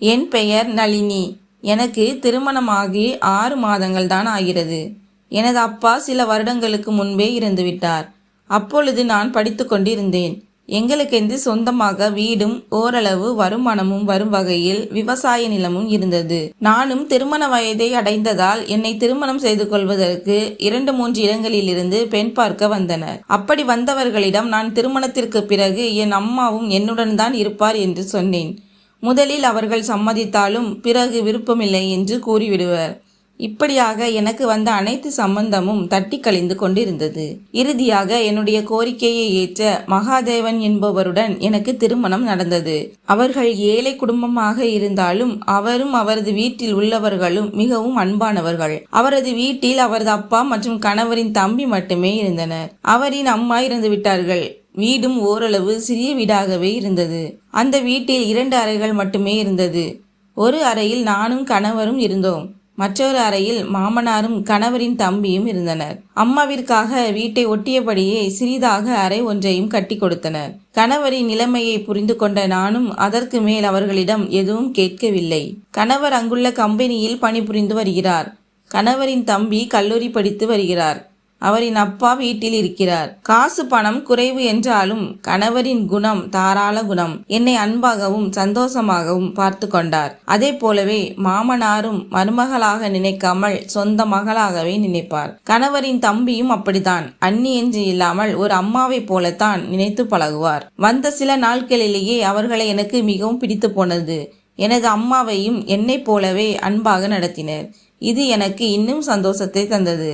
என் பெயர் நளினி. எனக்கு திருமணமாகி 6 மாதங்கள் தான் ஆகிறது. எனது அப்பா சில வருடங்களுக்கு முன்பே இறந்துவிட்டார். அப்பொழுது நான் படித்து கொண்டிருந்தேன். எங்களுக்கென்று சொந்தமாக வீடும் ஓரளவு வருமானமும் வரும் வகையில் விவசாய நிலமும் இருந்தது. நானும் திருமண வயதை அடைந்ததால் என்னை திருமணம் செய்து கொள்வதற்கு 2-3 இடங்களிலிருந்து பெண் பார்க்க வந்தனர். அப்படி வந்தவர்களிடம் நான் திருமணத்திற்கு பிறகு என் அம்மாவும் என்னுடன் தான் இருப்பார் என்று சொன்னேன். முதலில் அவர்கள் சம்மதித்தாலும் பிறகு விருப்பமில்லை என்று கூறிவிடுவர். இப்படியாக எனக்கு வந்த அனைத்து சம்பந்தமும் தட்டி கழிந்து கொண்டிருந்தது. இறுதியாக என்னுடைய கோரிக்கையை ஏற்ற மகாதேவன் என்பவருடன் எனக்கு திருமணம் நடந்தது. அவர்கள் ஏழை குடும்பமாக இருந்தாலும் அவரும் அவரது வீட்டில் உள்ளவர்களும் மிகவும் அன்பானவர்கள். அவரது வீட்டில் அவரது அப்பா மற்றும் கணவரின் தம்பி மட்டுமே இருந்தனர். அவரின் அம்மா இறந்து விட்டார்கள். வீடும் ஓரளவு சிறிய வீடாகவே இருந்தது. அந்த வீட்டில் 2 அறைகள் மட்டுமே இருந்தது. ஒரு அறையில் நானும் கணவரும் இருந்தோம். மற்றொரு அறையில் மாமனாரும் கணவரின் தம்பியும் இருந்தனர். அம்மாவிற்காக வீட்டை ஒட்டியபடியே சிறிதாக அறை ஒன்றையும் கட்டி கொடுத்தனர். கணவரின் நிலைமையை புரிந்து கொண்ட நானும் அதற்கு மேல் அவர்களிடம் எதுவும் கேட்கவில்லை. கணவர் அங்குள்ள கம்பெனியில் பணிபுரிந்து வருகிறார். கணவரின் தம்பி கல்லூரி படித்து வருகிறார். அவரின் அப்பா வீட்டில் இருக்கிறார். காசு பணம் குறைவு என்றாலும் கணவரின் குணம் தாராள குணம். என்னை அன்பாகவும் சந்தோஷமாகவும் பார்த்து கொண்டார். அதே போலவே மாமனாரும் மருமகளாக நினைக்காமல் சொந்த மகளாகவே நினைப்பார். கணவரின் தம்பியும் அப்படித்தான். அண்ணி என்று இல்லாமல் ஒரு அம்மாவை போலத்தான் நினைத்து பழகுவார். வந்த சில நாட்களிலேயே அவர்களை எனக்கு மிகவும் பிடித்து போனது. எனது அம்மாவையும் என்னை போலவே அன்பாக நடத்தினர். இது எனக்கு இன்னும் சந்தோஷத்தை தந்தது.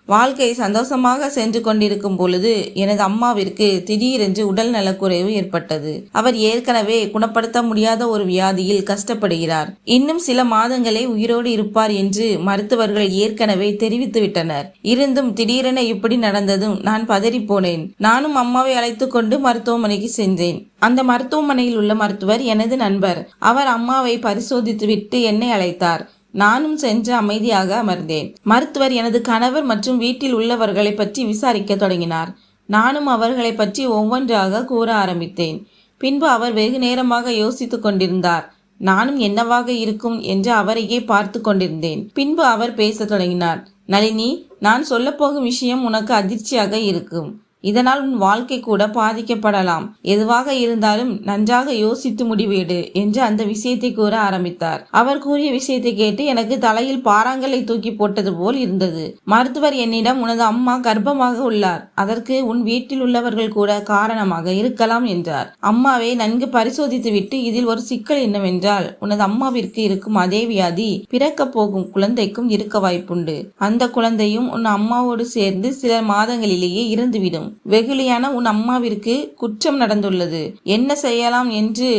வாழ்க்கை சந்தோஷமாக சென்று கொண்டிருக்கும் பொழுது எனது அம்மாவிற்கு திடீரென்று உடல் நலக்குறைவு ஏற்பட்டது. அவர் ஏற்கனவே குணப்படுத்த முடியாத ஒரு வியாதியில் கஷ்டப்படுகிறார். இன்னும் சில மாதங்களே உயிரோடு இருப்பார் என்று மருத்துவர்கள் ஏற்கனவே தெரிவித்து விட்டனர். இருந்தும் திடீரென இப்படி நடந்ததும் நான் பதறி போனேன். நானும் அம்மாவை அழைத்து கொண்டு மருத்துவமனைக்கு சென்றேன். அந்த மருத்துவமனையில் உள்ள மருத்துவர் எனது நண்பர். அவர் அம்மாவை பரிசோதித்துவிட்டு என்னை அழைத்தார். நானும் சென்று அமைதியாக அமர்ந்தேன். மருத்துவர் எனது கணவர் மற்றும் வீட்டில் உள்ளவர்களை பற்றி விசாரிக்க தொடங்கினார். நானும் அவர்களை பற்றி ஒவ்வொன்றாக கூற ஆரம்பித்தேன். பின்பு அவர் வெகு நேரமாக யோசித்து கொண்டிருந்தார். நானும் என்னவாக இருக்கும் என்று அவரையே பார்த்து கொண்டிருந்தேன். பின்பு அவர் பேச தொடங்கினார். நளினி, நான் சொல்லப்போகும் விஷயம் உனக்கு அதிர்ச்சியாக இருக்கும். இதனால் உன் வாழ்க்கை கூட பாதிக்கப்படலாம். எதுவாக இருந்தாலும் நன்றாக யோசித்து முடிவெடு என்று அந்த விஷயத்தை கூற ஆரம்பித்தார். அவர் கூறிய விஷயத்தை கேட்டு எனக்கு தலையில் பாறாங்கல்லை தூக்கி போட்டது போல் இருந்தது. மருத்துவர் என்னிடம், உனது அம்மா கர்ப்பமாக உள்ளார். அதற்கு உன் வீட்டில் உள்ளவர்கள் கூட காரணமாக இருக்கலாம் என்றார். அம்மாவை நன்கு பரிசோதித்து விட்டு இதில் ஒரு சிக்கல் என்னவென்றால், உனது அம்மாவிற்கு இருக்கும் அதே வியாதி பிறக்க போகும் குழந்தைக்கும் இருக்க வாய்ப்புண்டு. அந்த குழந்தையும் உன் அம்மாவோடு சேர்ந்து சில மாதங்களிலேயே இறந்துவிடும். வெகுளியான உன் அம்மாவிற்கு குற்றம் நடந்துள்ளது. என்ன செய்யலாம் என்று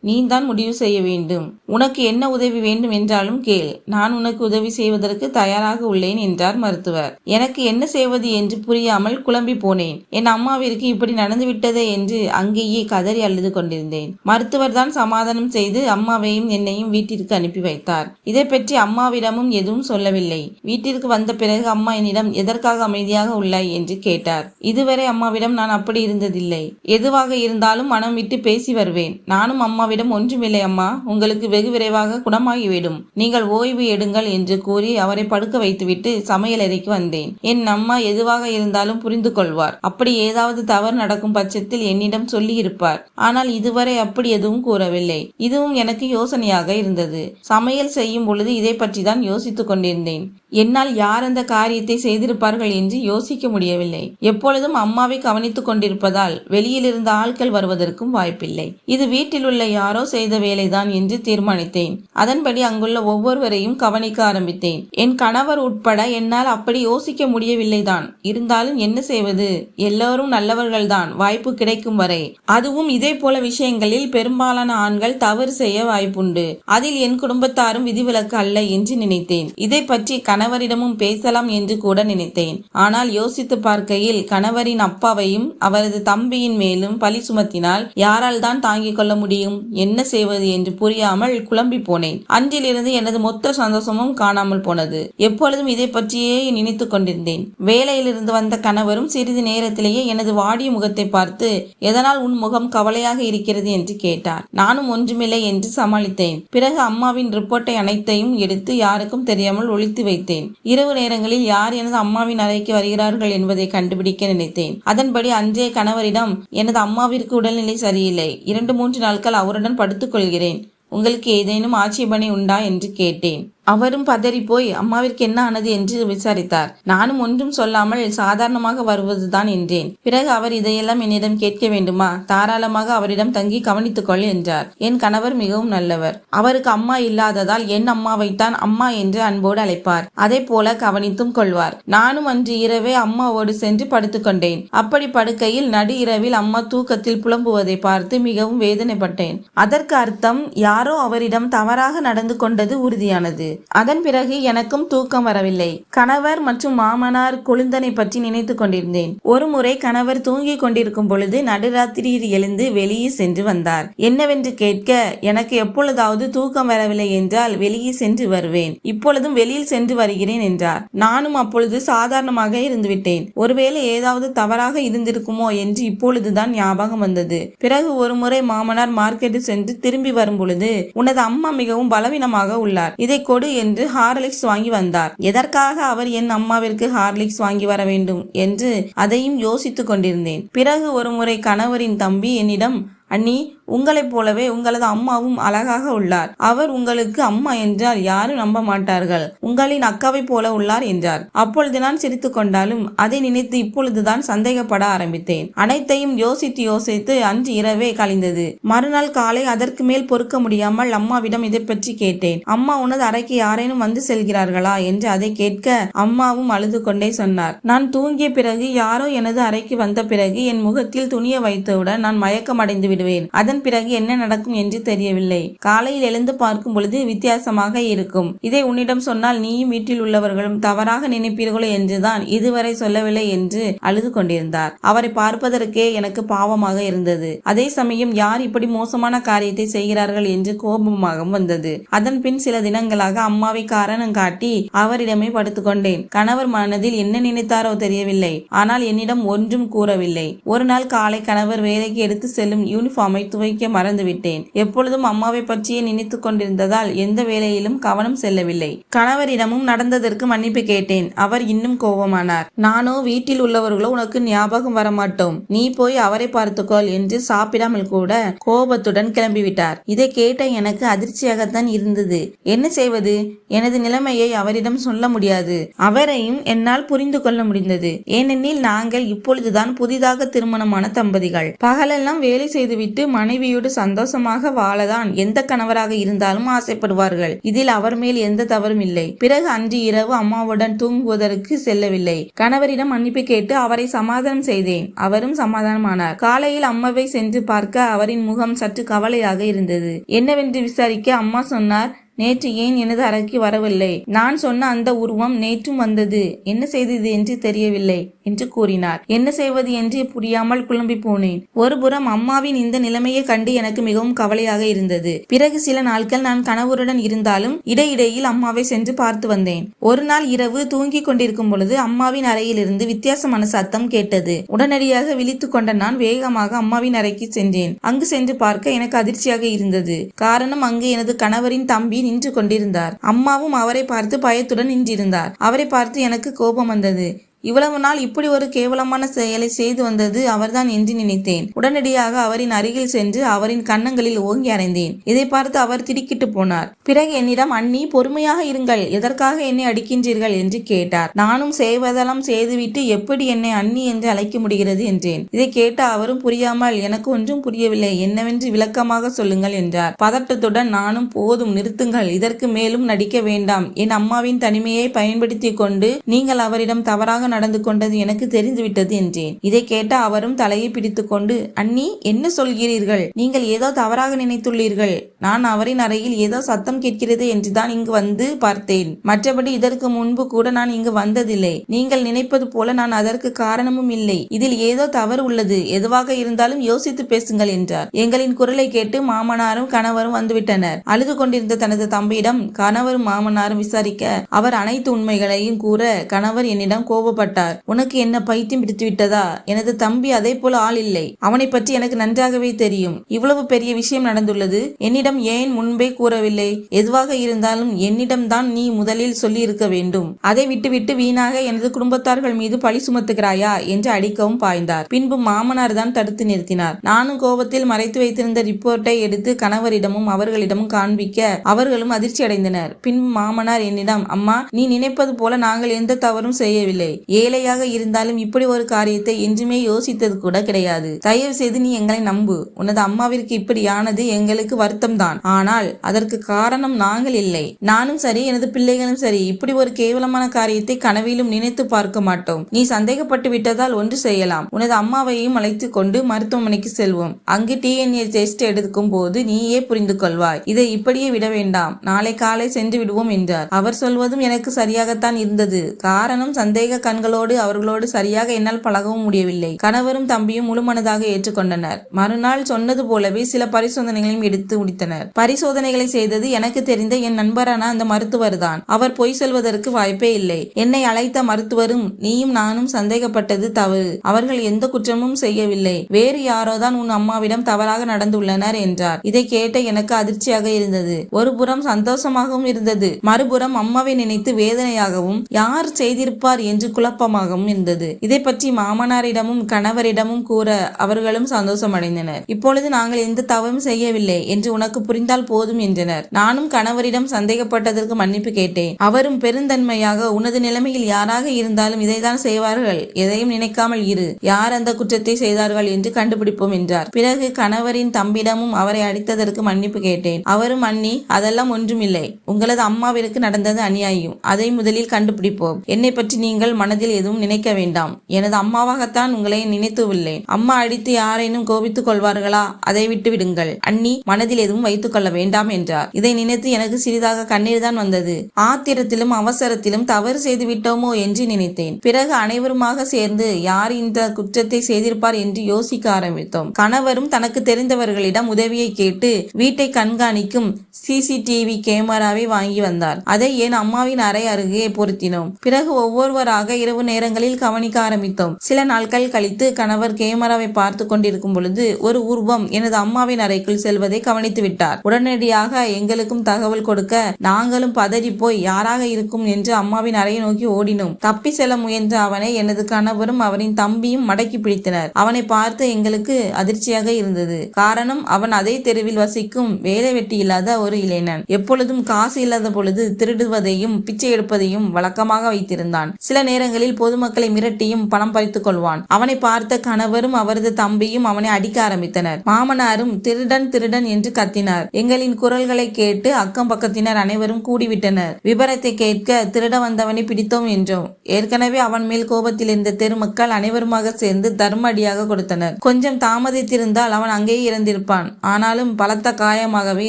நீதான் முடிவு செய்ய வேண்டும். உனக்கு என்ன உதவி வேண்டும் என்றாலும் கேள். நான் உனக்கு உதவி செய்வதற்கு தயாராக உள்ளேன் என்றார் மருத்துவர். எனக்கு என்ன செய்வது என்று புரியாமல் குழம்பி போனேன். என் அம்மாவிற்கு இப்படி நடந்துவிட்டதே என்று அங்கேயே கதறி அழுது கொண்டிருந்தேன். மருத்துவர் தான் சமாதானம் செய்து அம்மாவையும் என்னையும் வீட்டிற்கு அனுப்பி வைத்தார். இதை பற்றி அம்மாவிடமும் எதுவும் சொல்லவில்லை. வீட்டிற்கு வந்த பிறகு அம்மா என்னிடம் எதற்காக அமைதியாக உள்ளாய் என்று கேட்டார். இதுவரை அம்மாவிடம் நான் அப்படி இருந்ததில்லை. எதுவாக இருந்தாலும் மனம் விட்டு பேசி வருவேன். நானும் அம்மாவிடம், ஒன்றுமில்லை அம்மா, உங்களுக்கு வெகு விரைவாக குணமாகிவிடும், நீங்கள் ஓய்வு எடுங்கள் என்று கூறி அவரை படுக்க வைத்துவிட்டு சமையலறைக்கு வந்தேன். என் அம்மா எதுவாக இருந்தாலும் புரிந்து கொள்வார். அப்படி ஏதாவது தவறு நடக்கும் பட்சத்தில் என்னிடம் சொல்லி இருப்பார். ஆனால் இதுவரை அப்படி எதுவும் கூறவில்லை. இதுவும் எனக்கு யோசனையாக இருந்தது. சமையல் செய்யும் பொழுது இதை பற்றி தான் யோசித்துக் கொண்டிருந்தேன். என்னால் யார் அந்த காரியத்தை செய்திருப்பார்கள் என்று யோசிக்க முடியவில்லை. எப்பொழுதும் அம்மாவை கவனித்துக் கொண்டிருப்பதால் வெளியில் இருந்த ஆட்கள் வருவதற்கும் வாய்ப்பில்லை. இது வீட்டில் உள்ள யாரோ செய்த வேலைதான் என்று தீர்மானித்தேன். அதன்படி அங்குள்ள ஒவ்வொருவரையும் கவனிக்க ஆரம்பித்தேன். என் கணவர் உட்பட என்னால் அப்படி யோசிக்க முடியவில்லைதான். இருந்தாலும் என்ன செய்வது? எல்லோரும் நல்லவர்கள்தான், வாய்ப்பு கிடைக்கும் வரை. அதுவும் இதே போல விஷயங்களில் பெரும்பாலான ஆண்கள் தவறு செய்ய வாய்ப்புண்டு. அதில் என் குடும்பத்தாரும் விதிவிலக்கு அல்ல என்று நினைத்தேன். இதை பற்றி கணவர் கணவரிடமும் பேசலாம் என்று கூட நினைத்தேன். ஆனால் யோசித்து பார்க்கையில் கணவரின் அப்பாவையும் அவரது தம்பியின் மேலும் பழி சுமத்தினால் யாரால் தான் தாங்கிக் கொள்ள முடியும்? என்ன செய்வது என்று புரியாமல் குழம்பி போனேன். அன்றிலிருந்து எனது மொத்த சந்தோஷமும் காணாமல் போனது. எப்பொழுதும் இதை பற்றியே நினைத்து கொண்டிருந்தேன். வேலையிலிருந்து வந்த கணவரும் சிறிது நேரத்திலேயே எனது வாடிய முகத்தை பார்த்து, எதனால் உன் முகம் கவலையாக இருக்கிறது என்று கேட்டார். நானும் ஒன்றுமில்லை என்று சமாளித்தேன். பிறகு அம்மாவின் ரிப்போர்ட்டை அனைத்தையும் எடுத்து யாருக்கும் தெரியாமல் ஒளித்து வைத்தேன். இரவு நேரங்களில் யார் எனது அம்மாவின் அறைக்கு வருகிறார்கள் என்பதை கண்டுபிடிக்க நினைத்தேன். அதன்படி அன்றைய கணவரிடம், எனது அம்மாவிற்கு உடல்நிலை சரியில்லை, 2-3 நாட்கள் அவருடன் படுத்துக் கொள்கிறேன், உங்களுக்கு ஏதேனும் ஆட்சேபனை உண்டா என்று கேட்டேன். அவரும் பதறிப்போய் அம்மாவிற்கு என்ன ஆனது என்று விசாரித்தார். நானும் ஒன்றும் சொல்லாமல் சாதாரணமாக வருவதுதான் என்றேன். பிறகு அவர் இதையெல்லாம் என்னிடம் கேட்க வேண்டுமா? தாராளமாக அவரிடம் தங்கி கவனித்துக்கொள் என்றார். என் கணவர் மிகவும் நல்லவர். அவருக்கு அம்மா இல்லாததால் என் அம்மாவைத்தான் அம்மா என்று அன்போடு அழைப்பார். அதே போல கவனித்தும் கொள்வார். நானும் அன்று இரவே அம்மாவோடு சென்று படுத்துக்கொண்டேன். அப்படி படுக்கையில் நடு இரவில் அம்மா தூக்கத்தில் புலம்புவதை பார்த்து மிகவும் வேதனைப்பட்டேன். அதற்கு அர்த்தம் யாரோ அவரிடம் தவறாக நடந்து கொண்டது உறுதியானது. அதன் பிறகு எனக்கும் தூக்கம் வரவில்லை. கணவர் மற்றும் மாமனார் கொழுந்தனை பற்றி நினைத்து கொண்டிருந்தேன். ஒரு முறை கணவர் தூங்கிக் கொண்டிருக்கும் பொழுது நடுராத்திரியில் எழுந்து வெளியே சென்று வந்தார். என்னவென்று கேட்க, எனக்கு எப்பொழுதாவது தூக்கம் வரவில்லை என்றால் வெளியே சென்று வருவேன், இப்பொழுதும் வெளியில் சென்று வருகிறேன் என்றார். நானும் அப்பொழுது சாதாரணமாக இருந்துவிட்டேன். ஒருவேளை ஏதாவது தவறாக இருந்திருக்குமோ என்று இப்பொழுதுதான் ஞாபகம் வந்தது. பிறகு ஒரு முறை மாமனார் மார்க்கெட்டு சென்று திரும்பி வரும் பொழுது, உனது அம்மா மிகவும் பலவீனமாக உள்ளார், இதை கொடு என்று ஹார்லிக்ஸ் வாங்கி வந்தார். எதற்காக அவர் என் அம்மாவிற்கு ஹார்லிக்ஸ் வாங்கி வர வேண்டும் என்று அதையும் யோசித்துக் கொண்டிருந்தேன். பிறகு ஒரு முறை கணவரின் தம்பி என்னிடம், அண்ணி, உங்களைப் போலவே உங்களது அம்மாவும் அழகாக உள்ளார், அவர் உங்களுக்கு அம்மா என்றால் யாரும் நம்ப மாட்டார்கள், உங்களின் அக்காவை போல உள்ளார் என்றார். அப்பொழுது நான் சிரித்து கொண்டாலும் அதை நினைத்து இப்பொழுதுதான் சந்தேகப்பட ஆரம்பித்தேன். அனைத்தையும் யோசித்து அன்று இரவே கழிந்தது. மறுநாள் காலை அதற்கு மேல் பொறுக்க முடியாமல் அம்மாவிடம் இதை பற்றி கேட்டேன். அம்மா, உனது அறைக்கு யாரேனும் வந்து செல்கிறார்களா என்று அதை கேட்க அம்மாவும் அழுது கொண்டே சொன்னார். நான் தூங்கிய பிறகு யாரோ எனது அறைக்கு வந்த பிறகு என் முகத்தில் துணியை வைத்தவுடன் நான் மயக்கம் அடைந்து விடுவேன். அதன் பிறகு என்ன நடக்கும் என்று தெரியவில்லை. காலையில் எழுந்து பார்க்கும் பொழுது வித்தியாசமாக இருக்கும். இதை உன்னிடம் சொன்னால் நீயும் வீட்டில் உள்ளவர்களும் தவறாக நினைப்பீர்களோ என்றுதான் இதுவரை சொல்லவில்லை என்று அழுது கொண்டிருந்தார். அவரை பார்ப்பதற்கே எனக்கு பாவமாக இருந்தது. அதே சமயம் யார் இப்படி மோசமான காரியத்தை செய்கிறார்கள் என்று கோபமாக வந்தது. அதன் பின் சில தினங்களாக அம்மாவை காரணம் காட்டி அவரிடமே படுத்துக்கொண்டேன். கணவர் மனதில் என்ன நினைத்தாரோ தெரியவில்லை. ஆனால் என்னிடம் ஒன்றும் கூறவில்லை. ஒரு நாள் காலை கணவர் வேலைக்கு எடுத்து செல்லும் யூனிஃபார்மை துவைக்க மறந்துவிட்டேன். எப்பொழுதும் அம்மாவை பற்றியே நினைத்து கொண்டிருந்ததால் எந்த வேலையிலும் கவனம் செல்லவில்லை. கணவரிடமும் நடந்ததற்கு மன்னிப்பு கேட்டேன். அவர் இன்னும் கோபமானார். நானோ, வீட்டில் உள்ளவர்களோ உனக்கு ஞாபகம் வரமாட்டோம், நீ போய் அவரை பார்த்துக்கொள் என்று சாப்பிடாமல் கூட கோபத்துடன் கிளம்பிவிட்டார். இதை கேட்ட எனக்கு அதிர்ச்சியாகத்தான் இருந்தது. என்ன செய்வது? எனது நிலைமையை அவரிடம் சொல்ல முடியாது. அவரையும் என்னால் புரிந்து கொள்ள முடிந்தது. ஏனெனில் நாங்கள் இப்பொழுதுதான் புதிதாக திருமணமான தம்பதிகள். பகலெல்லாம் வேலை செய்துவிட்டு மனைவியோடு சந்தோஷமாக வாழதான் எந்த கணவராக இருந்தாலும் ஆசைப்படுவார்கள். இதில் அவர் மேல் எந்த தவறும் இல்லை. பிறகு அன்று இரவு அம்மாவுடன் தூங்குவதற்கு செல்லவில்லை. கணவரிடம் மன்னிப்பு கேட்டு அவரை சமாதானம் செய்தேன். அவரும் சமாதானமானார். காலையில் அம்மாவை சென்று பார்க்க அவரின் முகம் சற்று கவலையாக இருந்தது. என்னவென்று விசாரிக்க அம்மா சொன்னார், நேற்று ஏன் எனது அறைக்கு வரவில்லை? நான் சொன்ன அந்த உருவம் நேற்றும் வந்தது, என்ன செய்தது என்று தெரியவில்லை என்று கூறினார். என்ன செய்வது என்று புரியாமல் குழம்பி போனேன். ஒருபுறம் அம்மாவின் இந்த நிலைமையை கண்டு எனக்கு மிகவும் கவலையாக இருந்தது. பிறகு சில நாட்கள் நான் கணவருடன் இருந்தாலும் இடையிடையில் அம்மாவை சென்று பார்த்து வந்தேன். ஒரு நாள் இரவு தூங்கிக் கொண்டிருக்கும் பொழுது அம்மாவின் அறையிலிருந்து வித்தியாசமான சத்தம் கேட்டது. உடனடியாக விழித்து கொண்ட நான் வேகமாக அம்மாவின் அறைக்கு சென்றேன். அங்கு சென்று பார்க்க எனக்கு அதிர்ச்சியாக இருந்தது. காரணம், அங்கு எனது கணவரின் தம்பி நின்று கொண்டிருந்தார். அம்மாவும் அவரை பார்த்து பயத்துடன் நின்றிருந்தார். அவரை பார்த்து எனக்கு கோபம் வந்தது. இவ்வளவு நாள் இப்படி ஒரு கேவலமான செயலை செய்து வந்தது அவர்தான் என்று நினைத்தேன். உடனடியாக அவரின் அருகில் சென்று அவரின் கன்னங்களில் ஓங்கி அறைந்தேன். இதை பார்த்து அவர் திடுக்கிட்டு போனார். பிறகு என்னிடம், அண்ணி, பொறுமையாக இருங்கள், எதற்காக என்னை அடிக்கின்றீர்கள் என்று கேட்டார். நானும் செய்வதெல்லாம் செய்துவிட்டு எப்படி என்னை அண்ணி என்று அழைக்க முடிகிறது என்றேன். இதை கேட்ட அவரும் புரியாமல், எனக்கு ஒன்றும் புரியவில்லை, என்னவென்று விளக்கமாக சொல்லுங்கள் என்றார். பதட்டத்துடன் நானும், போதும், நிறுத்துங்கள், இதற்கு மேலும் நடிக்க வேண்டாம். என் அம்மாவின் தனிமையை பயன்படுத்தி கொண்டு நீங்கள் அவரிடம் தவறாக நடந்து கொண்டது எனக்கு தெரிந்துவிட்டது என்றேன். இதை கேட்ட அவரும் தலையை பிடித்துக்கொண்டு, அண்ணி என்ன சொல்கிறீர்கள்? நீங்கள் ஏதோ தவறாக நினைத்துள்ளீர்கள். நான் அவரின் அறையில் ஏதோ சத்தம் கேட்கிறது என்றுதான் இங்கு வந்து பார்த்தேன். மற்றபடி இதற்கு முன்பு கூட நான் இங்கு வந்ததில்லை. நீங்கள் நினைப்பது போல நான் அதற்கு காரணமும் இல்லை. இதில் ஏதோ தவறு உள்ளது. எதுவாக இருந்தாலும் யோசித்து பேசுங்கள் என்றார். எங்களின் குரலை கேட்டு மாமனாரும் கணவரும் வந்துவிட்டனர். அழுது கொண்டிருந்த தனது தம்பியிடம் கணவரும் மாமனாரும் விசாரிக்க அவர் அனைத்து உண்மைகளையும் கூற கணவர் என்னிடம் கோபப்பட்டார். உனக்கு என்ன பைத்தியம் பிடித்து விட்டதா? எனது தம்பி அதே போல ஆள் இல்லை. அவனை பற்றி எனக்கு நன்றாகவே தெரியும். இவ்வளவு பெரிய விஷயம் நடந்துள்ளது. என்னிடம் ஏன் முன்பே கூறவில்லை? எதுவாக இருந்தாலும் என்னிடம் தான் நீ முதலில் சொல்லி இருக்க வேண்டும். அதை விட்டுவிட்டு வீணாக எனது குடும்பத்தார்கள் மீது பழி சுமத்துகிறாயா என்று அடிக்கவும் பாய்ந்தார். பின்பு மாமனார் தான் தடுத்து நிறுத்தினார். நானும் கோபத்தில் மறைத்து வைத்திருந்த ரிப்போர்ட்டை எடுத்து கணவரிடமும் அவர்களிடமும் காண்பிக்க அவர்களும் அதிர்ச்சி அடைந்தனர். பின்பு மாமனார் என்னிடம், அம்மா, நீ நினைப்பது போல நாங்கள் எந்த தவறும் செய்யவில்லை. ஏழையாக இருந்தாலும் இப்படி ஒரு காரியத்தை என்றுமே யோசித்தது கூட கிடையாது. தயவு செய்து நீ எங்களை நம்பு. உனது அம்மாவிற்கு இப்படியானது எங்களுக்கு வருத்தம் தான். ஆனால் அதற்கு காரணம் நாங்கள் இல்லை. நானும் சரி, எனது பிள்ளைகளும் சரி, இப்படி ஒரு கேவலமான காரியத்தை கனவிலும் நினைத்து பார்க்க மாட்டோம். நீ சந்தேகப்பட்டு விட்டதால் ஒன்று செய்யலாம். உனது அம்மாவையும் அழைத்து கொண்டு மருத்துவமனைக்கு செல்வோம். அங்கு DNA டெஸ்ட் எடுக்கும் போது நீயே புரிந்து கொள்வாய். இதை இப்படியே விட வேண்டாம். நாளை காலை சென்று விடுவோம் என்றார். அவர் சொல்வதும் எனக்கு சரியாகத்தான் இருந்தது. காரணம், சந்தேக கண்களோடு அவர்களோடு சரியாக என்னால் பழகவும் முடியவில்லை. கணவரும் தம்பியும் முழுமனதாக ஏற்றுக்கொண்டனர். மறுநாள் சொன்னது போலவே சில பரிசோதனைகளையும் எடுத்து முடித்தனர். பரிசோதனைகளை செய்தது எனக்கு தெரிந்த என் நண்பரான அந்த மருத்துவர் தான். அவர் பொய் சொல்வதற்கு வாய்ப்பே இல்லை. என்னை அழைத்த மருத்துவரும் நீயும் நானும் சந்தேகப்பட்டது தவறு. அவர்கள் எந்த குற்றமும் செய்யவில்லை. வேறு யாரோதான் உன் அம்மாவிடம் தவறாக நடந்துள்ளனர் என்றார். இதை கேட்ட எனக்கு அதிர்ச்சியாக இருந்தது. ஒரு புறம் சந்தோஷமாகவும் இருந்தது. மறுபுறம் அம்மாவை நினைத்து வேதனையாகவும் யார் செய்திருப்பார் என்று குழப்பமாகவும் இருந்தது. இதை பற்றி மாமனாரிடமும் கணவரிடமும் கூற அவர்களும் சந்தோஷமடைந்தனர். இப்பொழுது நாங்கள் எந்த தவறும் செய்யவில்லை என்று உனக்கு புரிந்தால் போதும் என்றனர். நானும் கணவரிடம் சந்தேகப்பட்டதற்கு மன்னிப்பு கேட்டேன். அவரும் பெருந்தன்மையாக, உனது நிலைமையில் யாராக இருந்தாலும் இதைதான் செய்வார்கள். எதையும் நினைக்காமல் இரு. யார் அந்த குற்றத்தை செய்தார்கள் என்று கண்டுபிடிப்போம் என்றார். பிறகு கணவரின் தம்பிடமும் அவரை அடித்ததற்கு மன்னிப்பு கேட்டேன். அவரும், அண்ணி, அதெல்லாம் ஒன்றுமில்லை. உங்களது அம்மாவிற்கு நடந்தது அநியாயம். அதை முதலில் கண்டுபிடிப்போம். என்னை பற்றி நீங்கள் மனதில் எதுவும் நினைக்க வேண்டாம். எனது அம்மாவாகத்தான் உங்களை நினைத்துள்ளேன். அம்மா அடித்து யாரேனும் கோபித்துக் கொள்வார்களா? அதை விட்டு விடுங்கள். அண்ணி, மனதில் எதுவும் வைத்துக் கொள்ள வேண்டாம் என்றார். இதை நினைத்து எனக்கு சிறிதாக கண்ணீர் தான் வந்தது. ஆத்திரத்திலும் அவசரத்திலும் தவறு செய்து விட்டோமோ என்று நினைத்தேன். பிறகு அனைவருமாக சேர்ந்து யார் இந்த குற்றத்தை செய்திருப்பார் என்று யோசிக்க ஆரம்பித்தோம். கணவரும் தனக்கு தெரிந்தவர்களிடம் உதவியை கேட்டு வீட்டை கண்காணிக்கும் CCTV கேமராவை வாங்கி வந்தார். அதை என் அம்மாவின் அறை அருகே பொருத்தினோம். பிறகு ஒவ்வொருவராக இரவு நேரங்களில் கவனிக்க ஆரம்பித்தோம். சில நாட்கள் கழித்து கணவர் கேமராவை பார்த்து கொண்டிருக்கும் பொழுது ஒரு உருவம் எனது அம்மாவின் அறைக்குள் செல்வதை கவனித்து விட்டார். உடனடியாக எங்களுக்கும் தகவல் கொடுக்க நாங்களும் பதறி போய் யாராக இருக்கும் என்று அம்மாவின் அறையை நோக்கி ஓடினோம். தப்பி செல்ல முயன்ற அவனை எனது கணவரும் அவரின் தம்பியும் மடக்கி பிடித்தனர். அவனை பார்த்து எங்களுக்கு அதிர்ச்சியாக இருந்தது. காரணம், அவன் அதே தெருவில் வசிக்கும் வேலை வெட்டி இல்லாத ஒரு இளைஞன். எப்பொழுதும் காசு இல்லாத பொழுது திருடுவதையும் பிச்சை எடுப்பதையும் வழக்கமாக வைத்திருந்தான். சில நேரங்களில் பொதுமக்களை மிரட்டியும் பணம் பறித்துக் கொள்வான். அவனை பார்த்த கணவரும் அவரது தம்பியும் அவனை அடிக்க ஆரம்பித்தனர். மாமனாரும் திருடன் திருடன் என்று கத்தினார். எங்களின் குரல்களை கேட்டு அக்கம் பக்கத்தினர் அனைவரும் கூடிவிட்டனர். விபரத்தை கேட்க திருட வந்தவனை பிடித்தோம் என்றோம். ஏற்கனவே அவன் மேல் கோபத்தில் இருந்த தெருமக்கள் அனைவருமாக சேர்ந்து தர்ம அடியாக கொடுத்தனர். கொஞ்சம் தாமதித்திருந்தால் அவன் அங்கேயே இறந்திருப்பான். ஆனாலும் பலத்த காயமாகவே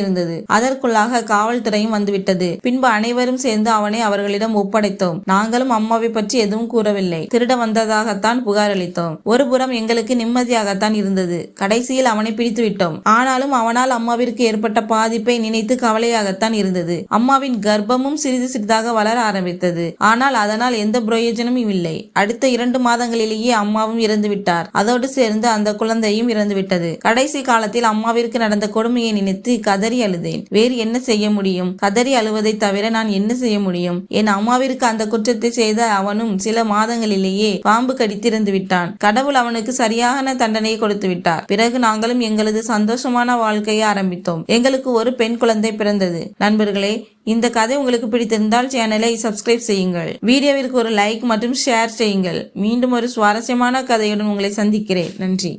இருந்தது. அதற்குள்ளாக காவல்துறையும் வந்துவிட்டது. பின்பு அனைவரும் சேர்ந்து அவனை அவர்களிடம் ஒப்படைத்தோம். நாங்களும் அம்மாவை பற்றி எதுவும் கூறவில்லை. திருட வந்ததாகத்தான் புகார் அளித்தோம். ஒரு புறம் எங்களுக்கு நிம்மதியாகத்தான் இருந்தது. கடைசியில் அவனை பிடித்து விட்டோம். ஆனாலும் அவனால் அம்மாவிற்கு ஏற்பட்ட பாதிப்பை நினைத்து கவலையாகத்தான் இருந்தது. அம்மாவின் கர்ப்பமும் சிறிது சிறிதாக வளர ஆரம்பித்தது. ஆனால் அதனால் எந்த பிரயோஜனமும் இல்லை. அடுத்த 2 மாதங்களிலேயே அம்மாவும் இறந்து விட்டார். அதோடு சேர்ந்து அந்த குழந்தையும் இறந்து விட்டது. கடைசி காலத்தில் அம்மாவிற்கு நடந்த கொடுமையை நினைத்து கதறி அழுதேன். வேறு என்ன செய்ய முடியும்? கதறி அழுவதை தவிர நான் என்ன செய்ய முடியும்? என் அம்மாவிற்கு அந்த குற்றத்தை செய்த அவனும் சில மாதங்களிலேயே பாம்பு கடித்திறந்து விட்டான். கடவுள் அவனுக்கு சரியான தண்டனையை கொடுத்து விட்டார். பிறகு நாங்களும் எங்களது சந்தோஷமான வாழ்க்கையை ஆரம்பித்தோம். எங்களுக்கு ஒரு பெண் குழந்தை பிறந்தது. நண்பர்களே, இந்த கதை உங்களுக்கு பிடித்திருந்தால் சேனலை சப்ஸ்கிரைப் செய்யுங்கள். வீடியோவிற்கு ஒரு லைக் மற்றும் ஷேர் செய்யுங்கள். மீண்டும் ஒரு சுவாரஸ்யமான கதையுடன் உங்களை சந்திக்கிறேன். நன்றி.